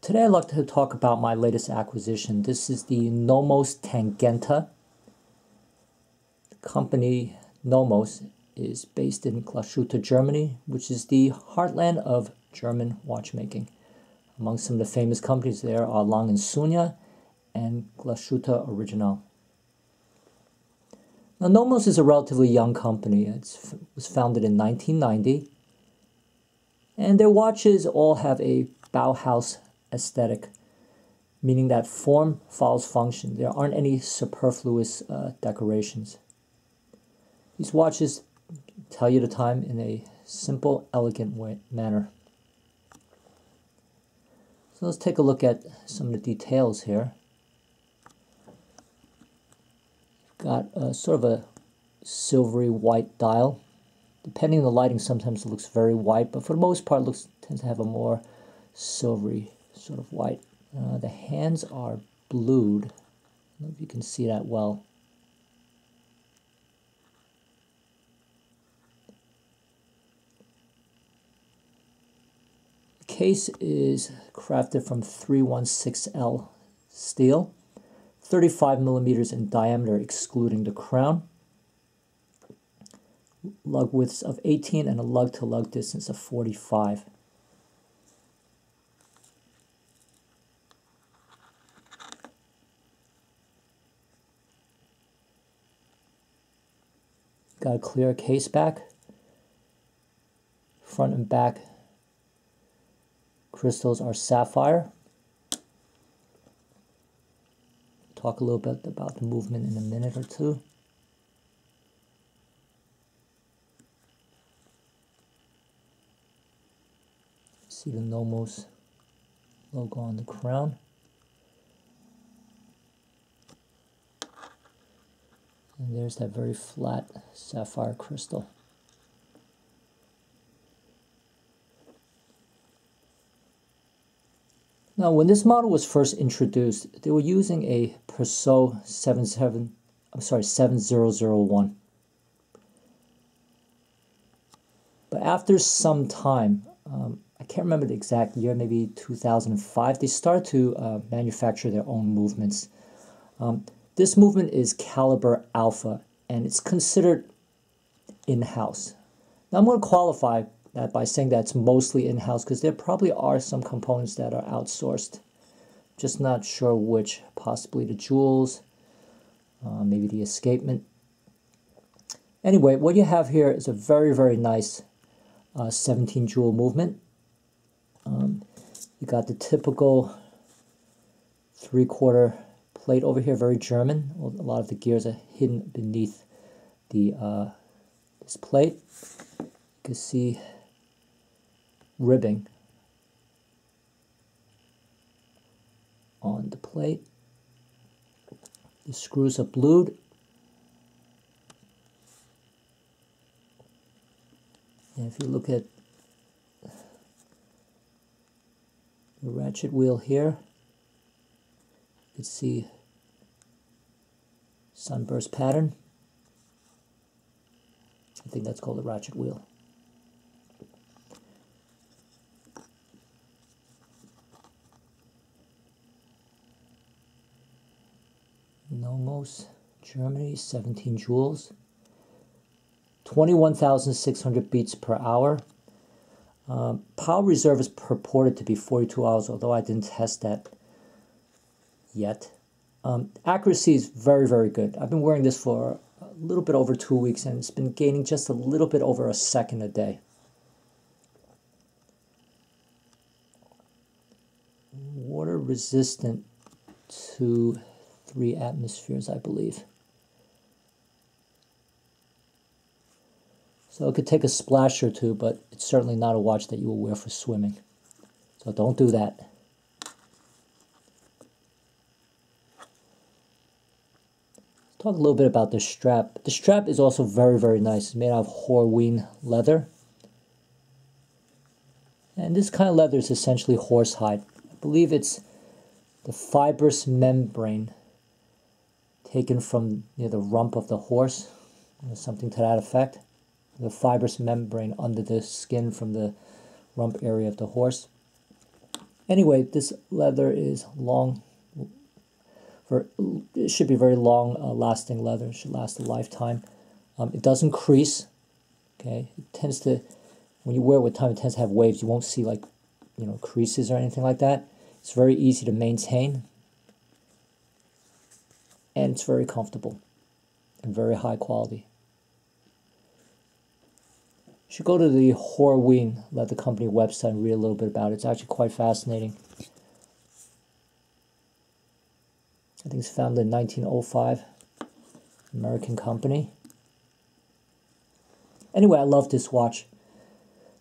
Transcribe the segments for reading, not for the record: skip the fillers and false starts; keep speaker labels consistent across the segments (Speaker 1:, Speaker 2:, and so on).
Speaker 1: Today I'd like to talk about my latest acquisition. This is the Nomos Tangente. The company Nomos is based in Glashutte, Germany, which is the heartland of German watchmaking. Among some of the famous companies there are Lang & Söhne and Glashutte Original. Now, Nomos is a relatively young company. It was founded in 1990, and their watches all have a Bauhaus aesthetic, meaning that form follows function. There aren't any superfluous decorations. These watches tell you the time in a simple, elegant manner. So let's take a look at some of the details here. Got sort of a silvery white dial. Depending on the lighting, sometimes it looks very white, but for the most part, it tends to have a more silvery sort of white. The hands are blued. I don't know if you can see that well. The case is crafted from 316L steel, 35 millimeters in diameter excluding the crown, lug widths of 18 and a lug-to-lug distance of 45. Got a clear case back, front and back crystals are sapphire. Talk a little bit about the movement in a minute or two. See the Nomos logo on the crown. And there's that very flat sapphire crystal. Now, when this model was first introduced, they were using a Perso 7001. But after some time, I can't remember the exact year, maybe 2005, they started to manufacture their own movements. This movement is caliber alpha, and it's considered in-house. Now, I'm going to qualify that by saying that it's mostly in-house, because there probably are some components that are outsourced. Just not sure which, possibly the jewels, maybe the escapement. Anyway, what you have here is a very, very nice 17 jewel movement. You got the typical 3/4 plate over here, very German. A lot of the gears are hidden beneath the this plate. You can see ribbing on the plate. The screws are blued. And if you look at the ratchet wheel here, you can see sunburst pattern. I think that's called a ratchet wheel. Nomos Germany, 17 jewels, 21,600 beats per hour. Power reserve is purported to be 42 hours, although I didn't test that yet. Accuracy is very, very good. I've been wearing this for a little bit over 2 weeks, and it's been gaining just a little bit over a second a day. Water resistant to 3 atmospheres, I believe. So it could take a splash or two, but it's certainly not a watch that you will wear for swimming. So don't do that. Talk a little bit about the strap. The strap is also very, very nice. It's made out of Horween leather. And this kind of leather is essentially horsehide. I believe it's the fibrous membrane taken from near the rump of the horse, or something to that effect. The fibrous membrane under the skin from the rump area of the horse. Anyway, this leather is long. It should be very long lasting leather. It should last a lifetime. It doesn't crease. Okay, it tends to, when you wear it with time, it tends to have waves. You won't see like, creases or anything like that. It's very easy to maintain, and it's very comfortable and very high quality. You should go to the Horween leather company website and read a little bit about it. It's actually quite fascinating. I think it's founded in 1905, American company. Anyway, I love this watch.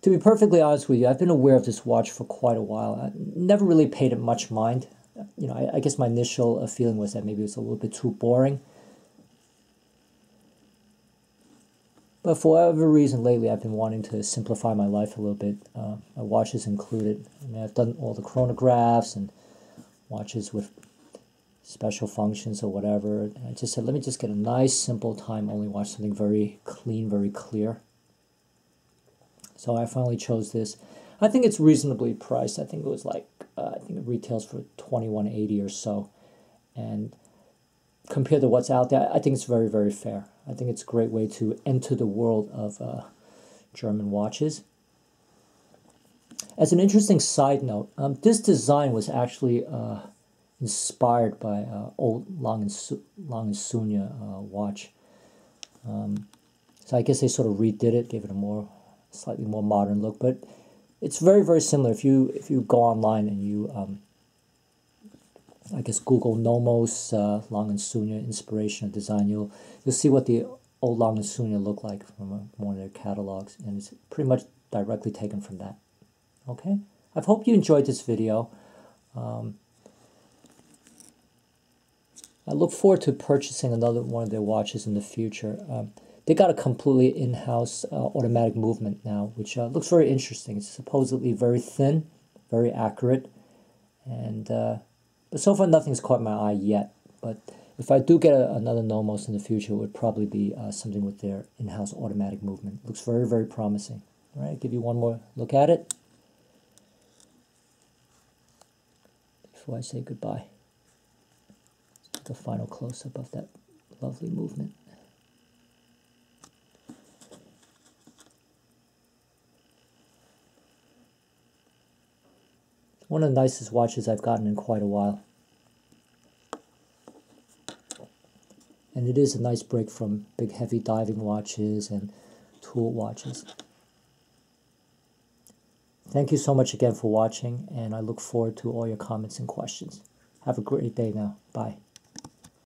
Speaker 1: To be perfectly honest with you, I've been aware of this watch for quite a while. I never really paid it much mind. I guess my initial feeling was that maybe it was a little bit too boring. But for whatever reason, lately I've been wanting to simplify my life a little bit. My watches included. I've done all the chronographs and watches with special functions or whatever. And I just said, let me just get a nice, simple time-only watch, something very clean, very clear. So I finally chose this. I think it's reasonably priced. I think it was like, I think it retails for $21.80 or so. And compared to what's out there, I think it's very, very fair. I think it's a great way to enter the world of German watches. As an interesting side note, this design was actually inspired by old Lang & Söhne watch. So I guess they sort of redid it, gave it a slightly more modern look, but it's very, very similar. If you go online and you I guess Google Nomos Lang & Söhne inspiration of design, you'll see what the old Lang & Söhne look like from one of their catalogs, and it's pretty much directly taken from that. Okay, I hope you enjoyed this video. I look forward to purchasing another one of their watches in the future. They got a completely in-house automatic movement now, which looks very interesting. It's supposedly very thin, very accurate, and but so far nothing's caught my eye yet. But if I do get another Nomos in the future, it would probably be something with their in-house automatic movement. Looks very, very promising. All right, give you one more look at it before I say goodbye. The final close-up of that lovely movement. One of the nicest watches I've gotten in quite a while. And it is a nice break from big heavy diving watches and tool watches. Thank you so much again for watching, and I look forward to all your comments and questions. Have a great day now. Bye.